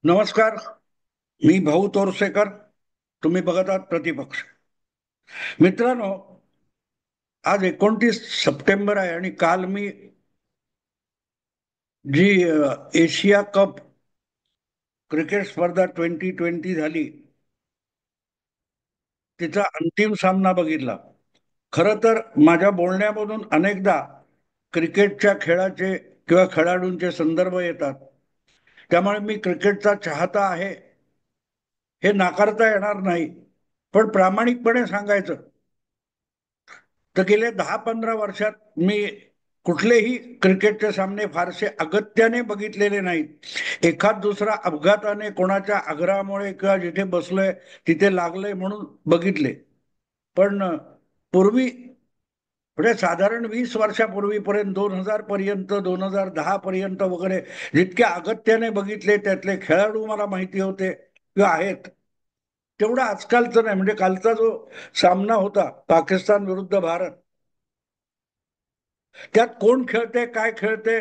नमस्कार. मी भाऊ तोरसेकर. तुम्ही बघत आहात प्रतिपक्ष. मित्रांनो, आज 29 सप्टेंबर आहे आणि काल मी जी एशिया कप क्रिकेट स्पर्धा 2020 झाली, तिचा अंतिम सामना बघितला. खरं तर माझ्या बोलण्यामधून अनेकदा क्रिकेटच्या खेळाचे किंवा खेळाडूंचे संदर्भ येतात. त्यामुळे मी क्रिकेटचा चाहता आहे हे नाकारता येणार नाही. पण प्रामाणिकपणे सांगायचं तर गेले 10-15 वर्षात मी कुठलेही क्रिकेटचे सामने फारसे अगत्याने बघितलेले नाहीत. एखाद दुसरा अपघाताने कोणाच्या आग्रहामुळे किंवा जिथे बसलोय तिथे लागलंय म्हणून बघितले. पण पूर्वी म्हणजे साधारण 20 वर्षापूर्वीपर्यंत 2000 पर्यंत 2010 पर्यंत वगैरे जितक्या अगत्याने बघितले त्यातले खेळाडू मला माहिती होते किंवा आहेत तेवढं आजकालचं नाही. म्हणजे कालचा जो सामना होता पाकिस्तान विरुद्ध भारत, त्यात कोण खेळते काय खेळते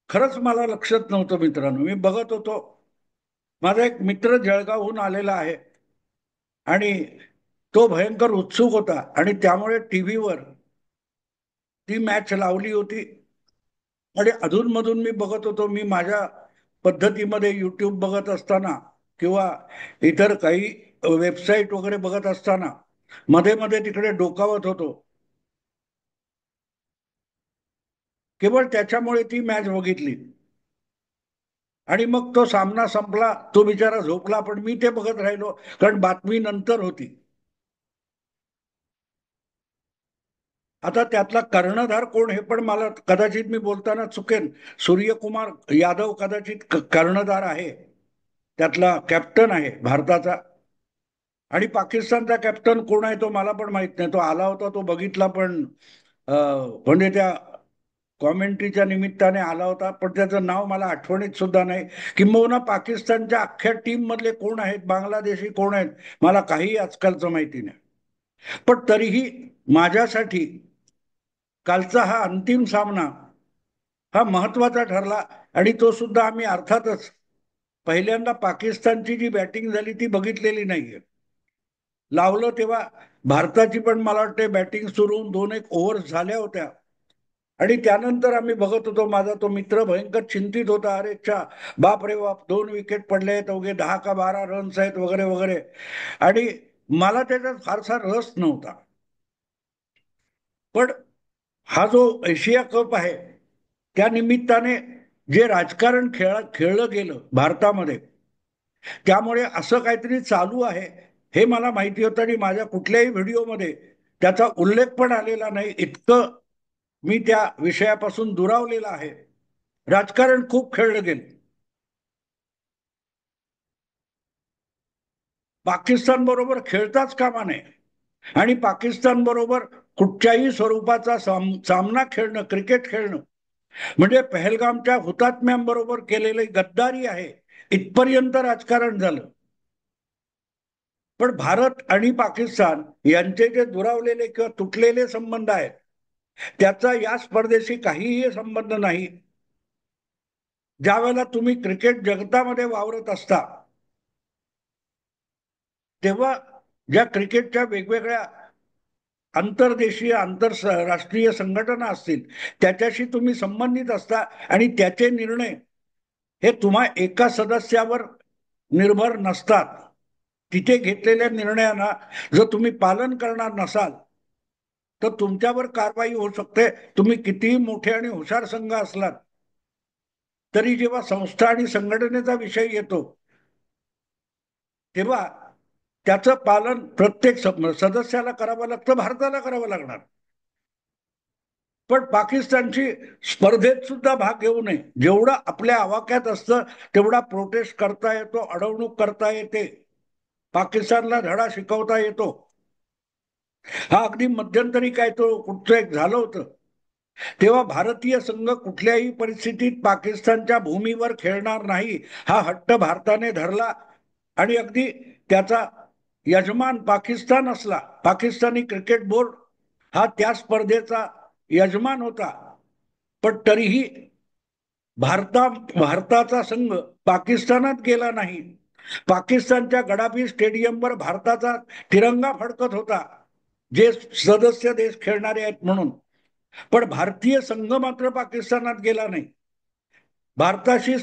खरंच मला लक्षात नव्हतं. मित्रांनो, मी बघत होतो. माझा एक मित्र जळगावहून आलेला आहे आणि तो भयंकर उत्सुक होता आणि त्यामुळे टीव्हीवर ती मॅच लावली होती आणि अधूनमधून मी बघत होतो. मी माझ्या पद्धतीमध्ये युट्यूब बघत असताना किंवा इतर काही वेबसाईट वगैरे बघत असताना मध्ये मध्ये तिकडे डोकावत होतो. केवळ त्याच्यामुळे ती मॅच बघितली आणि मग तो सामना संपला. तो बिचारा झोपला पण मी ते बघत राहिलो कारण बातमी नंतर होती. आता त्यातला कर्णधार कोण हे पण मला कदाचित मी बोलताना चुकेन. सूर्यकुमार यादव कदाचित कर्णधार आहे, त्यातला कॅप्टन आहे भारताचा. आणि पाकिस्तानचा कॅप्टन कोण आहे तो मला पण माहित नाही. तो आला होता, तो बघितला, पण म्हणजे त्या कॉमेंट्रीच्या निमित्ताने आला होता, पण त्याचं नाव मला आठवणीत सुद्धा नाही. किंबहुना पाकिस्तानच्या अख्ख्या टीम मधले कोण आहेत, बांगलादेशी कोण आहेत, मला काही आजकालचं माहिती नाही. पण तरीही माझ्यासाठी कालचा हा अंतिम सामना हा महत्वाचा ठरला. आणि तो सुद्धा आम्ही अर्थातच पहिल्यांदा पाकिस्तानची जी बॅटिंग झाली ती बघितलेली नाहीये. लावलं तेव्हा भारताची पण मला वाटते बॅटिंग सुरू होऊन 2 एक ओव्हर झाल्या होत्या आणि त्यानंतर आम्ही बघत होतो. माझा तो मित्र भयंकर चिंतित होता. अरे च्या, बाप रे बाप, 2 विकेट पडले आहेत, अवघे 10 का 12 रन्स आहेत वगैरे वगैरे. आणि मला त्याच्यात फारसा रस नव्हता. पण हा जो एशिया कप आहे त्या निमित्ताने जे राजकारण खेळलं गेलं भारतामध्ये, त्यामुळे असं काहीतरी चालू आहे हे मला माहिती होतं आणि माझ्या कुठल्याही व्हिडिओमध्ये त्याचा उल्लेख पण आलेला नाही. इतकं मी त्या विषयापासून दुरावलेला आहे. राजकारण खूप खेळलं गेलं. पाकिस्तान बरोबर खेळताच कामा नये आणि पाकिस्तान बरोबर कुठच्याही स्वरूपाचा सामना खेळणं, क्रिकेट खेळणं म्हणजे पहलगामच्या हुतात्म्यांबरोबर केलेली गद्दारी आहे, इथपर्यंत राजकारण झालं. पण भारत आणि पाकिस्तान यांचे जे दुरावलेले किंवा तुटलेले संबंध आहेत त्याचा या स्पर्धेशी काहीही संबंध नाही. ज्या वेळेला तुम्ही क्रिकेट जगतामध्ये वावरत असता तेव्हा ज्या क्रिकेटच्या वेगवेगळ्या अंतर्देशीय आंतरराष्ट्रीय संघटना असतील त्याच्याशी तुम्ही संबंधित असता आणि त्याचे निर्णय हे तुम्हा एका सदस्यावर निर्भर नसतात. तिथे घेतलेल्या निर्णयांना जर तुम्ही पालन करणार नसाल तर तुमच्यावर कारवाई होऊ शकते. तुम्ही कितीही मोठे आणि हुशार संघ असलात तरी जेव्हा संस्था आणि संघटनेचा विषय येतो तेव्हा त्याचं पालन प्रत्येक सदस्याला करावं लागतं, भारताला करावं लागणार. पण पाकिस्तानची स्पर्धेत सुद्धा भाग घेऊ नये. जेवढं आपल्या आवाक्यात असतं तेवढा प्रोटेस्ट करता येतो, अडवणूक करता येते, पाकिस्तानला धडा शिकवता येतो. हा अगदी मध्यंतरी काय तो कुठचं एक झालं होतं तेव्हा भारतीय संघ कुठल्याही परिस्थितीत पाकिस्तानच्या भूमीवर खेळणार नाही हा हट्ट भारताने धरला आणि अगदी त्याचा यजमान पाकिस्तान असला. पाकिस्तानी क्रिकेट बोर्ड हा त्या स्पर्धेचा यजमान होता. पण तरीही भारताचा संघ पाकिस्तानात गेला नाही. पाकिस्तानच्या गडाफी स्टेडियमवर भारताचा तिरंगा फडकत होता, जे सदस्य देश खेळणारे आहेत म्हणून. पण भारतीय संघ मात्र पाकिस्तानात गेला नाही. भारताशी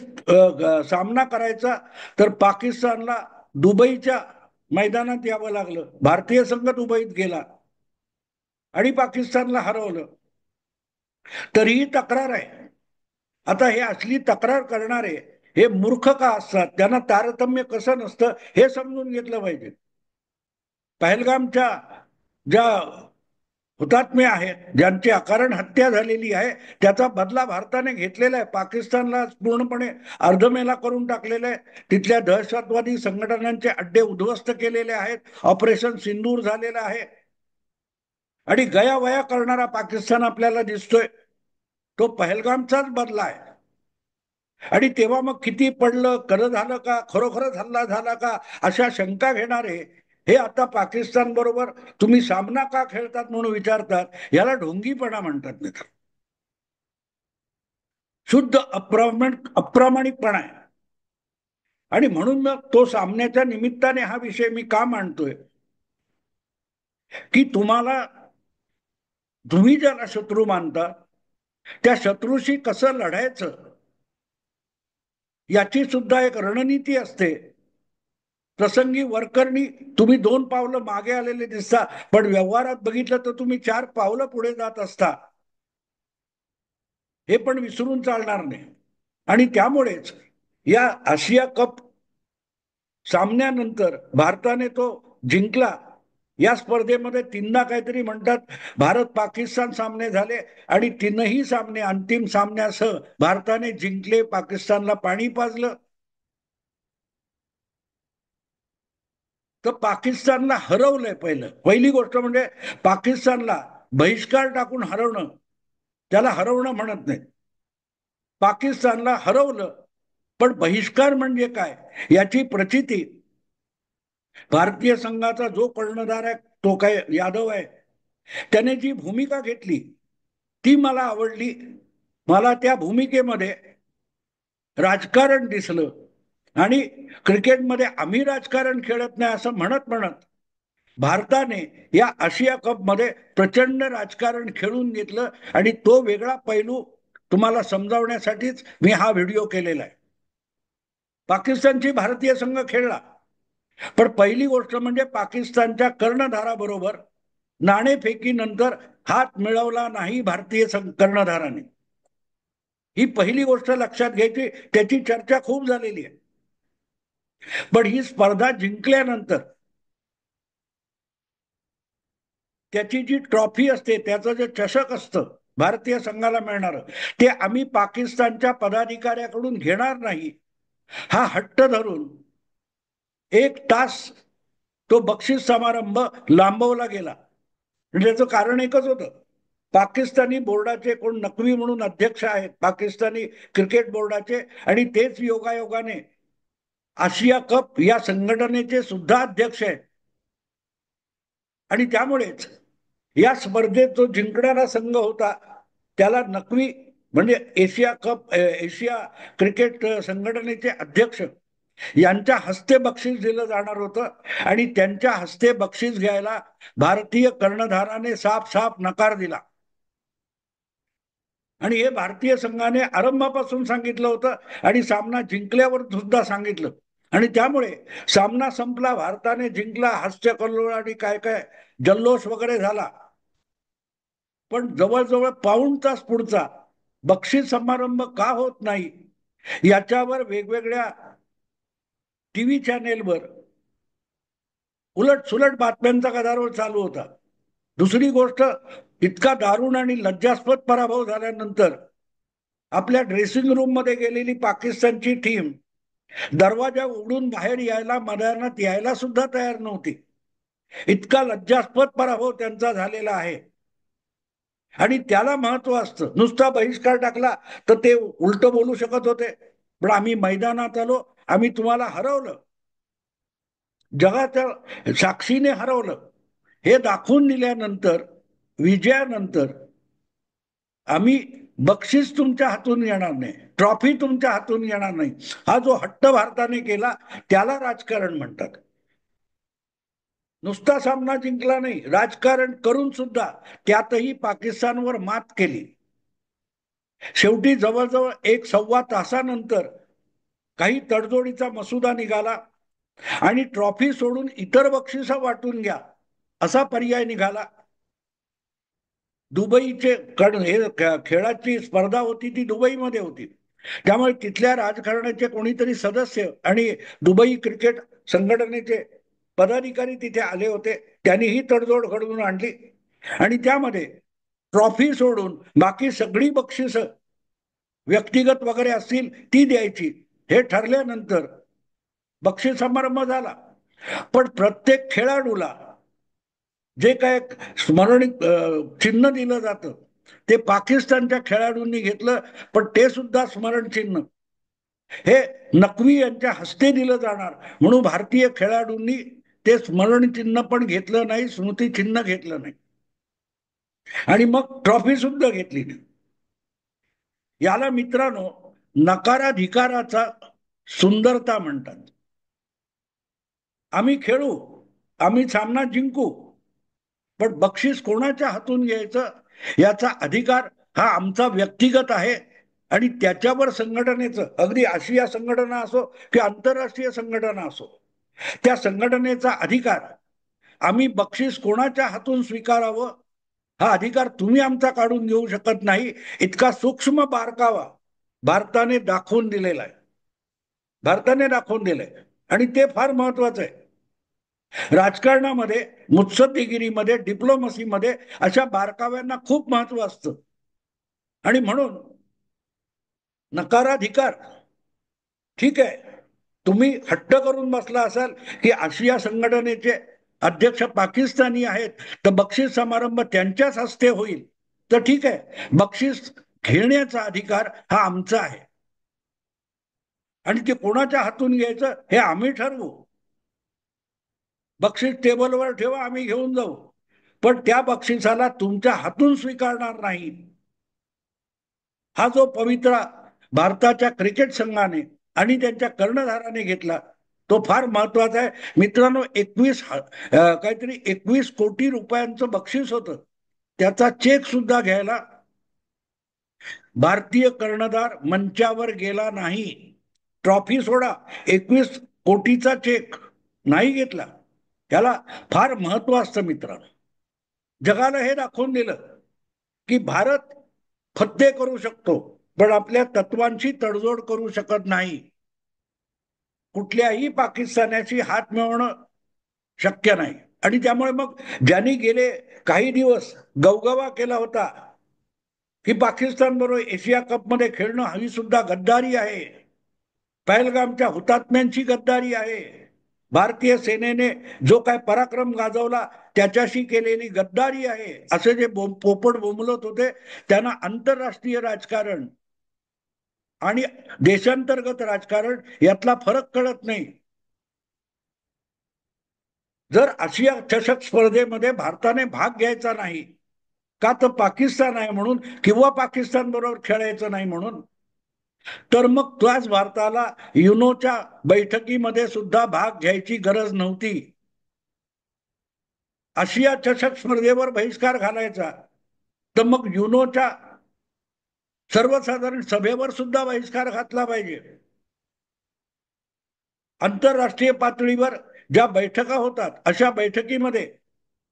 सामना करायचा तर पाकिस्तानला दुबईच्या मैदानात यावं लागलं. भारतीय संघ दुबईत गेला आणि पाकिस्तानला हरवलं. तरीही तक्रार आहे. आता हे असली तक्रार करणारे हे मूर्ख का असतात, त्यांना तारतम्य कसं नसतं हे समजून घेतलं पाहिजे. पहलगामच्या ज्या हुतात्मे आहेत, ज्यांची अकारण हत्या झालेली आहे, त्याचा बदला भारताने घेतलेला आहे. पाकिस्तानला पूर्णपणे अर्धमेला करून टाकलेलं आहे. तिथल्या दहशतवादी संघटनांचे अड्डे उद्ध्वस्त केलेले आहेत. ऑपरेशन सिंदूर झालेलं आहे आणि गयावया करणारा पाकिस्तान आपल्याला दिसतोय. तो पहलगामचाच बदला आहे. आणि तेव्हा मग किती पडलं, खरं झालं का, खरोखरच हल्ला झाला का, अशा शंका घेणारे हे आता पाकिस्तान बरोबर तुम्ही सामना का खेळतात म्हणून विचारतात. याला ढोंगीपणा म्हणतात. नाही तर शुद्ध अप्रामाणिकपणा आहे. आणि म्हणून मग तो सामन्याच्या निमित्ताने हा विषय मी का मांडतोय, की तुम्ही ज्याला शत्रू मानता त्या शत्रूशी कसं लढायचं याची सुद्धा एक रणनीती असते. प्रसंगी वरकरणी तुम्ही 2 पावलं मागे आलेले दिसता, पण व्यवहारात बघितलं तर तुम्ही 4 पावलं पुढे जात असता. हे पण विसरून चालणार नाही. आणि त्यामुळेच या आशिया कप सामन्यानंतर भारताने तो जिंकला. या स्पर्धेमध्ये 3दा काहीतरी म्हणतात भारत पाकिस्तान सामने झाले आणि 3ही सामने अंतिम सामन्यासह भारताने जिंकले, पाकिस्तानला पाणी पाजलं. तर पाकिस्तानला हरवलंय. पहिली गोष्ट म्हणजे पाकिस्तानला बहिष्कार टाकून हरवणं, त्याला हरवणं म्हणत नाही. पाकिस्तानला हरवलं. पण बहिष्कार म्हणजे काय याची प्रचिती भारतीय संघाचा जो कर्णधार आहे, तो काय यादव आहे, त्याने जी भूमिका घेतली ती मला आवडली. मला त्या भूमिकेमध्ये राजकारण दिसलं. आणि क्रिकेटमध्ये आम्ही राजकारण खेळत नाही असं म्हणत म्हणत भारताने या आशिया कप मध्ये प्रचंड राजकारण खेळून घेतलं. आणि तो वेगळा पैलू तुम्हाला समजावण्यासाठीच मी हा व्हिडिओ केलेला आहे. पाकिस्तानची भारतीय संघ खेळला, पण पहिली गोष्ट म्हणजे पाकिस्तानच्या कर्णधाराबरोबर नाणेफेकीनंतर हात मिळवला नाही भारतीय कर्णधाराने. ही पहिली गोष्ट लक्षात घ्यायची. त्याची चर्चा खूप झालेली आहे. पण ही स्पर्धा जिंकल्यानंतर त्याची जी ट्रॉफी असते, त्याचं जे चषक असतं भारतीय संघाला मिळणार, ते आम्ही पाकिस्तानच्या पदाधिकाऱ्याकडून घेणार नाही हा हट्ट धरून 1 तास तो बक्षीस समारंभ लांबवला गेला. म्हणजे त्याचं कारण एकच होतं. पाकिस्तानी बोर्डाचे कोण नकवी म्हणून अध्यक्ष आहेत पाकिस्तानी क्रिकेट बोर्डाचे, आणि तेच योगायोगाने आशिया कप या संघटनेचे सुद्धा अध्यक्ष आहेत. आणि त्यामुळेच या स्पर्धेत जो जिंकणारा संघ होता त्याला नकवी म्हणजे एशिया क्रिकेट संघटनेचे अध्यक्ष यांच्या हस्ते बक्षीस दिलं जाणार होतं. आणि त्यांच्या हस्ते बक्षीस घ्यायला भारतीय कर्णधाराने साफ साफ नकार दिला. आणि हे भारतीय संघाने आरंभापासून सांगितलं होतं आणि सामना जिंकल्यावर सुद्धा सांगितलं. आणि त्यामुळे सामना संपला, भारताने जिंकला, हास्य कल्लोळ आणि काय काय जल्लोष वगैरे झाला. पण जवळजवळ पाऊण तास पुढचा बक्षीस समारंभ का होत नाही याच्यावर वेगवेगळ्या टीव्ही चॅनेलवर उलट सुलट बातम्यांचा गदारोळ चालू होता. दुसरी गोष्ट, इतका दारुण आणि लज्जास्पद पराभव झाल्यानंतर आपल्या ड्रेसिंग रूम मध्ये गेलेली पाकिस्तानची टीम दरवाजा उघडून बाहेर यायला, मैदानात यायला सुद्धा तयार नव्हती. इतका लज्जास्पद पराभव त्यांचा झालेला आहे. आणि त्याला महत्व असतं. नुसता बहिष्कार टाकला तर ते उलट बोलू शकत होते, पण आम्ही मैदानात आलो, आम्ही तुम्हाला हरवलं, जगाच्या साक्षीने हरवलं, हे दाखवून दिल्यानंतर, विजयानंतर आम्ही बक्षीस तुमच्या हातून येणार नाही, ट्रॉफी तुमच्या हातून येणार नाही. हा जो हट्ट भारताने केला त्याला राजकारण म्हणतात. नुसता सामना जिंकला नाही, राजकारण करून सुद्धा त्यातही पाकिस्तानवर मात केली. शेवटी जवळजवळ 1-1.25 तासानंतर काही तडजोडीचा मसुदा निघाला आणि ट्रॉफी सोडून इतर बक्षिसं वाटून घ्या असा पर्याय निघाला. दुबईचे, कारण हे खेळाची स्पर्धा होती ती दुबईमध्ये होती, त्यामुळे तिथल्या राजकारणाचे कोणीतरी सदस्य आणि दुबई क्रिकेट संघटनेचे पदाधिकारी तिथे आले होते. त्यांनी ही तडजोड घडवून आणली आणि त्यामध्ये ट्रॉफी सोडून बाकी सगळी बक्षिस व्यक्तिगत वगैरे असतील ती द्यायची हे ठरल्यानंतर बक्षीस समारंभ झाला. पण प्रत्येक खेळाडूला जे काय स्मरणिक चिन्ह दिलं जातं ते पाकिस्तानच्या खेळाडूंनी घेतलं, पण ते सुद्धा स्मरण चिन्ह हे नक्वी यांच्या हस्ते दिलं जाणार म्हणून भारतीय खेळाडूंनी ते स्मरण चिन्ह पण घेतलं नाही, स्मृती चिन्ह घेतलं नाही आणि मग ट्रॉफी सुद्धा घेतली नाही. याला मित्रांनो नकाराधिकाराचा सुंदरता म्हणतात. आम्ही खेळू, आम्ही सामना जिंकू, पण बक्षीस कोणाच्या हातून घ्यायचं याचा अधिकार हा आमचा व्यक्तिगत आहे आणि त्याच्यावर संघटनेचं, अगदी आशिया संघटना असो की आंतरराष्ट्रीय संघटना असो, त्या संघटनेचा अधिकार आम्ही बक्षीस कोणाच्या हातून स्वीकारावं हा अधिकार तुम्ही आमचा काढून घेऊ शकत नाही. इतका सूक्ष्म बारकावा भारताने दाखवून दिलेला आहे, भारताने दाखवून दिलंय आणि ते फार महत्वाचं आहे. राजकारणामध्ये, मुत्सद्देगिरीमध्ये, डिप्लोमसीमध्ये अशा बारकाव्यांना खूप महत्व असतं आणि म्हणून नकाराधिकार ठीक आहे, तुम्ही हट्ट करून बसला असाल की आशिया संघटनेचे अध्यक्ष पाकिस्तानी आहेत तर बक्षीस समारंभ त्यांच्याच हस्ते होईल, तर ठीक आहे, बक्षीस घेण्याचा अधिकार हा आमचा आहे आणि ते कोणाच्या हातून घ्यायचं हे आम्ही ठरवू. बक्षीस टेबलवर ठेवा, आम्ही घेऊन जाऊ, पण त्या बक्षिसाला तुमच्या हातून स्वीकारणार नाही. हा जो पवित्रा भारताच्या क्रिकेट संघाने आणि त्यांच्या कर्णधाराने घेतला तो फार महत्वाचा आहे मित्रांनो. काहीतरी 21 कोटी रुपयांचं बक्षीस होतं, त्याचा चेक सुद्धा घ्यायला भारतीय कर्णधार मंचावर गेला नाही. ट्रॉफी सोडा, 21 कोटीचा चेक नाही घेतला. त्याला फार महत्व असतं मित्रांनो. जगाला हे दाखवून दिलं की भारत फत्ते करू शकतो पण आपल्या तत्वांची तडजोड करू शकत नाही. कुठल्याही पाकिस्तानाशी हात मिळवणं शक्य नाही आणि त्यामुळे मग ज्यांनी गेले काही दिवस गवगवा केला होता की पाकिस्तान बरोबर एशिया कप मध्ये खेळणं ही सुद्धा गद्दारी आहे, पहलगामच्या हुतात्म्यांची गद्दारी आहे, भारतीय सेनेने जो काय पराक्रम गाजवला त्याच्याशी केलेली गद्दारी आहे, असे जे पोपट बोंबलत होते त्यांना आंतरराष्ट्रीय राजकारण आणि देशांतर्गत राजकारण यातला फरक कळत नाही. जर आशिया चषक स्पर्धेमध्ये भारताने भाग घ्यायचा नाही का तर पाकिस्तान आहे म्हणून किंवा पाकिस्तान बरोबर खेळायचं नाही म्हणून, तर मग त्याच भारताला युनोच्या बैठकीमध्ये सुद्धा भाग घ्यायची गरज नव्हती. आशिया चषक स्पर्धेवर बहिष्कार घालायचा तर मग युनोच्या सर्वसाधारण सभेवर सुद्धा बहिष्कार घातला पाहिजे. आंतरराष्ट्रीय पातळीवर ज्या बैठका होतात अशा बैठकीमध्ये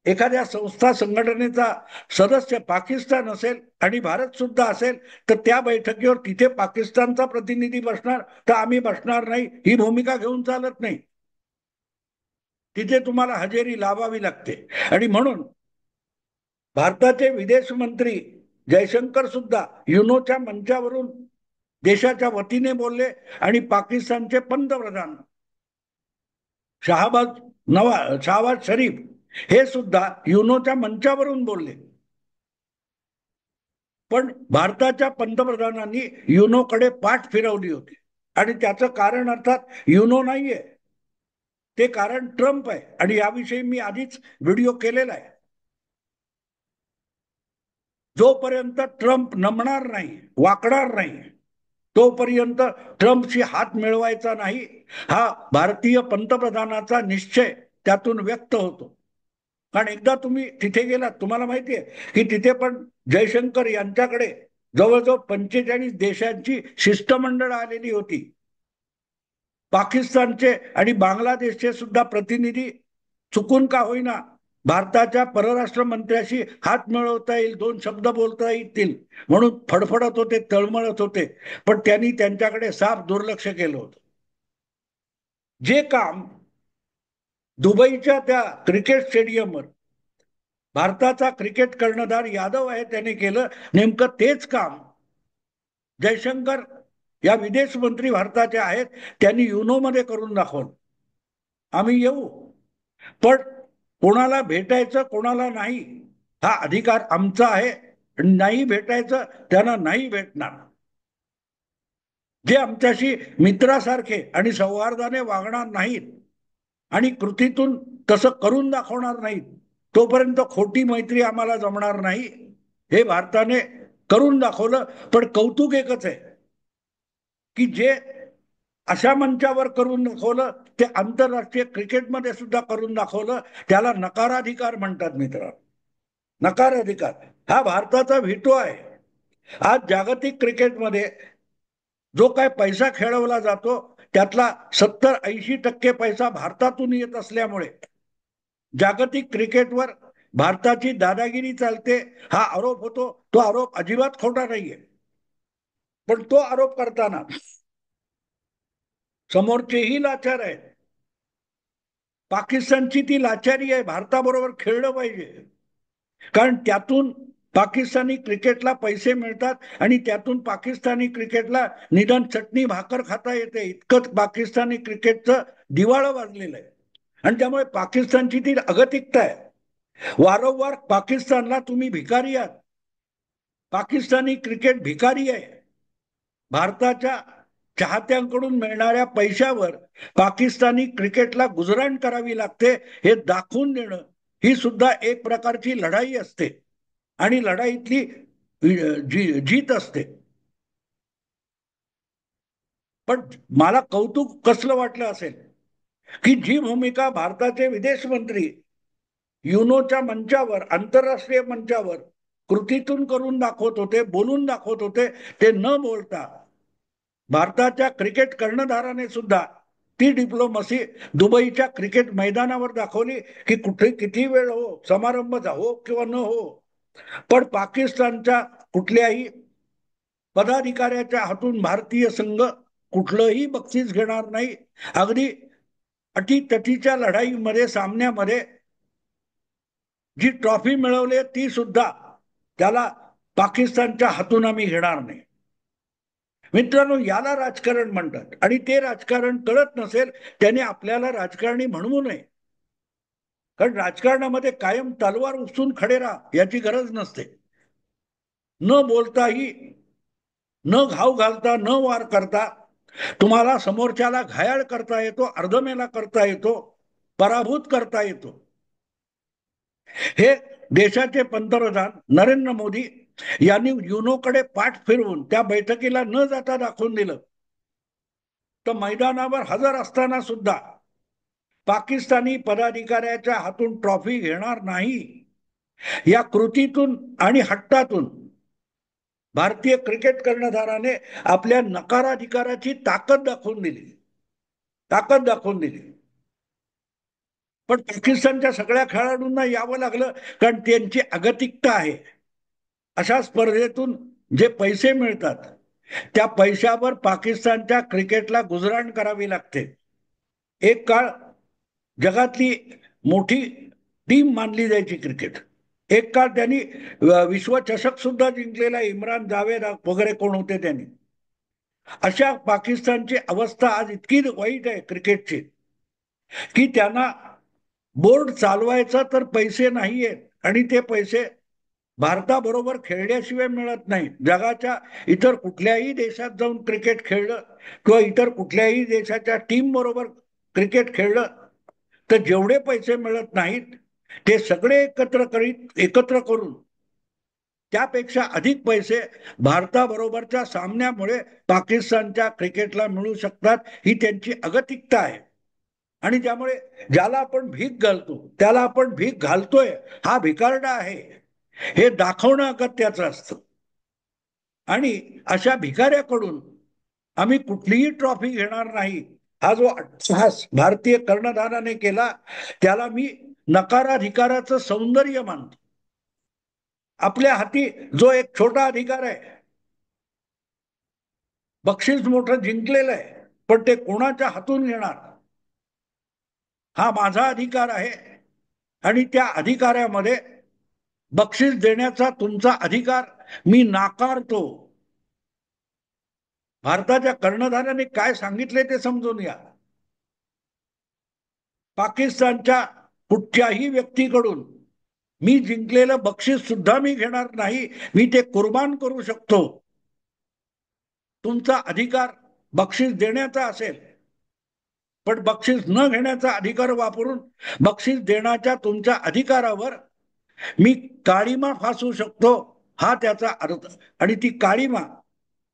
एखाद्या संस्था संघटनेचा सदस्य पाकिस्तान असेल आणि भारत सुद्धा असेल तर त्या बैठकीवर तिथे पाकिस्तानचा प्रतिनिधी बसणार तर आम्ही बसणार नाही ही भूमिका घेऊन चालत नाही. तिथे तुम्हाला हजेरी लावावी लागते आणि म्हणून भारताचे विदेश मंत्री जयशंकर सुद्धा युनोच्या मंचावरून देशाच्या वतीने बोलले आणि पाकिस्तानचे पंतप्रधान शहाबाज शरीफ हे सुद्धा युनोच्या मंचावरून बोलले. पण भारताच्या पंतप्रधानांनी युनोकडे पाठ फिरवली होती आणि त्याचं कारण अर्थात युनो नाहीये, ते कारण ट्रम्प आहे आणि याविषयी मी आधीच व्हिडिओ केलेला आहे. जोपर्यंत ट्रम्प नमणार नाही, वाकणार नाही, तोपर्यंत ट्रम्पशी हात मिळवायचा नाही, हा भारतीय पंतप्रधानाचा निश्चय त्यातून व्यक्त होतो. कारण एकदा तुम्ही तिथे गेलात, तुम्हाला माहितीये की तिथे पण जयशंकर यांच्याकडे जवळजवळ 45 देशांची शिष्टमंडळ आलेली होती. पाकिस्तानचे आणि बांगलादेशचे सुद्धा प्रतिनिधी चुकून का होईना भारताच्या परराष्ट्र मंत्र्याशी हात मिळवता येईल, दोन शब्द बोलता येतील म्हणून फडफडत होते, तळमळत होते, पण त्यांनी त्यांच्याकडे साफ दुर्लक्ष केलं होतं. जे काम दुबईच्या त्या क्रिकेट स्टेडियमवर भारताचा क्रिकेट कर्णधार यादव आहे त्याने केलं, नेमकं तेच काम जयशंकर या विदेश मंत्री भारताचे आहेत त्यांनी युनोमध्ये करून दाखवलं. आम्ही येऊ, पण कोणाला भेटायचं कोणाला नाही हा अधिकार आमचा आहे. नाही भेटायचं त्यांना नाही भेटणार. जे आमच्याशी मित्रासारखे आणि सौहार्दाने वागणार नाहीत आणि कृतीतून तसं करून दाखवणार नाहीत, तोपर्यंत खोटी मैत्री आम्हाला जमणार नाही. हे भारताने करून दाखवलं. पण कौतुक एकच आहे की जे अशा मंचावर करून दाखवलं ते आंतरराष्ट्रीय क्रिकेटमध्ये सुद्धा करून दाखवलं. त्याला नकाराधिकार म्हणतात मित्र. नकाराधिकार हा भारताचा व्हिटो आहे. आज जागतिक क्रिकेटमध्ये जो काय पैसा खेळवला जातो त्यातला 70-80% पैसा भारतातून येत असल्यामुळे जागतिक क्रिकेटवर भारताची दादागिरी चालते हा आरोप होतो. तो आरोप अजिबात खोटा नाहीये, पण तो आरोप करताना समोरचेही लाचार आहेत. पाकिस्तानची ती लाचारी आहे, भारताबरोबर खेळलं पाहिजे, कारण त्यातून पाकिस्तानी क्रिकेटला पैसे मिळतात आणि त्यातून पाकिस्तानी क्रिकेटला निदान चटणी भाकर खाता येते, इतकं पाकिस्तानी क्रिकेटचं दिवाळं वाजलेलं आहे. आणि त्यामुळे पाकिस्तानची ती अगतिकता आहे. वारंवार पाकिस्तानला तुम्ही भिकारी आहात, पाकिस्तानी क्रिकेट भिकारी आहे. भारताच्या चाहत्यांकडून मिळणाऱ्या पैशावर पाकिस्तानी क्रिकेटला गुजराण करावी लागते हे दाखवून देणं ही सुद्धा एक प्रकारची लढाई असते आणि लढाईतली जीत असते. पण मला कौतुक कसलं वाटलं असेल की जी भूमिका भारताचे विदेश मंत्री युनोच्या मंचावर, आंतरराष्ट्रीय मंचावर कृतीतून करून दाखवत होते, बोलून दाखवत होते, ते न बोलता भारताच्या क्रिकेट कर्णधाराने सुद्धा ती डिप्लोमसी दुबईच्या क्रिकेट मैदानावर दाखवली की कुठे किती वेळ हो, समारंभ हो किंवा न हो, पण पाकिस्तानच्या कुठल्याही पदाधिकाऱ्याच्या हातून भारतीय संघ कुठलंही बक्षीस घेणार नाही. अगदी अटीतटीच्या लढाईमध्ये, सामन्यामध्ये जी ट्रॉफी मिळवली ती सुद्धा त्याला पाकिस्तानच्या हातून आम्ही घेणार नाही. मित्रांनो, याला राजकारण म्हणतात आणि ते राजकारण कळत नसेल त्याने आपल्याला राजकारणी म्हणवू नये. कारण राजकारणामध्ये कायम तलवार उचलून खडे राहा याची गरज नसते. न बोलताही, न घाव घालता, न वार करता तुम्हाला समोरच्याला घायाळ करता येतो, अर्धमेला करता येतो, पराभूत करता येतो. हे देशाचे पंतप्रधान नरेंद्र मोदी यांनी युनोकडे पाठ फिरवून त्या बैठकीला न जाता दाखवून दिलं. तर मैदानावर हजर असताना सुद्धा पाकिस्तानी पदाधिकाऱ्याच्या हातून ट्रॉफी घेणार नाही या कृतीतून आणि हट्टातून भारतीय क्रिकेट कर्णधाराने आपल्या नकाराधिकाराची ताकद दाखवून दिली. ताकद दाखवून दिली. पण पाकिस्तानच्या सगळ्या खेळाडूंना यावं लागलं कारण त्यांची अगतिकता आहे. अशा स्पर्धेतून जे पैसे मिळतात त्या पैशावर पाकिस्तानच्या क्रिकेटला गुजराण करावी लागते. एक काळ जगातली मोठी टीम मानली जायची क्रिकेट. एक काळ त्यांनी विश्वचषक सुद्धा जिंकलेला, इम्रान जावेद वगैरे कोण होते त्यांनी. अशा पाकिस्तानची अवस्था आज इतकी वाईट आहे क्रिकेटची की त्यांना बोर्ड चालवायचा तर पैसे नाहीयेत आणि ते पैसे भारताबरोबर खेळल्याशिवाय मिळत नाही. जगाच्या इतर कुठल्याही देशात जाऊन क्रिकेट खेळलं किंवा इतर कुठल्याही देशाच्या टीम बरोबर क्रिकेट खेळलं तर जेवढे पैसे मिळत नाहीत ते सगळे एकत्र करून त्यापेक्षा अधिक पैसे भारताबरोबरच्या सामन्यामुळे पाकिस्तानच्या क्रिकेटला मिळू शकतात, ही त्यांची अगतिकता आहे. आणि त्यामुळे ज्याला आपण भीक घालतो त्याला आपण भीक घालतोय, हा भिकारडा आहे, हे दाखवणं अगत्याचं असतं. आणि अशा भिकाऱ्याकडून आम्ही कुठलीही ट्रॉफी घेणार नाही, हा जो अट्टहास भारतीय कर्णधाराने केला त्याला मी नकाराधिकाराचं सौंदर्य मानतो. आपल्या हाती जो एक छोटा अधिकार आहे, बक्षीस मोठं जिंकलेलं आहे, पण ते कोणाच्या हातून घेणार, हा माझा अधिकार आहे. आणि त्या अधिकारामध्ये बक्षीस देण्याचा तुमचा अधिकार मी नाकारतो. भारताच्या कर्णधाराने काय सांगितले ते समजून घ्या. पाकिस्तानच्या कुठच्याही व्यक्तीकडून मी जिंकलेलं बक्षीस सुद्धा मी घेणार नाही, मी ते कुर्बान करू शकतो. तुमचा अधिकार बक्षीस देण्याचा असेल, पण बक्षीस न घेण्याचा अधिकार वापरून बक्षीस देण्याच्या तुमच्या अधिकारावर मी काळीमा फासू शकतो, हा त्याचा अर्थ. आणि ती काळीमा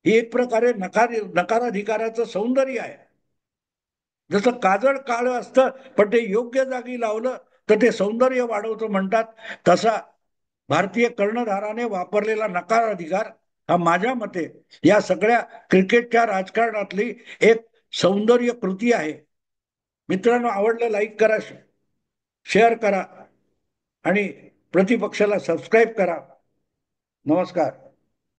ही एक प्रकारे नकाराधिकाराचं सौंदर्य आहे. जसं काजळ काळं असतं पण ते योग्य जागी लावलं तर ते सौंदर्य वाढवतं म्हणतात, तसा भारतीय कर्णधाराने वापरलेला नकार अधिकार हा माझ्या मते या सगळ्या क्रिकेटच्या राजकारणातली एक सौंदर्य कृती आहे. मित्रांनो, आवडलं लाईक करा, शेअर करा आणि प्रतिपक्षाला सबस्क्राईब करा. नमस्कार.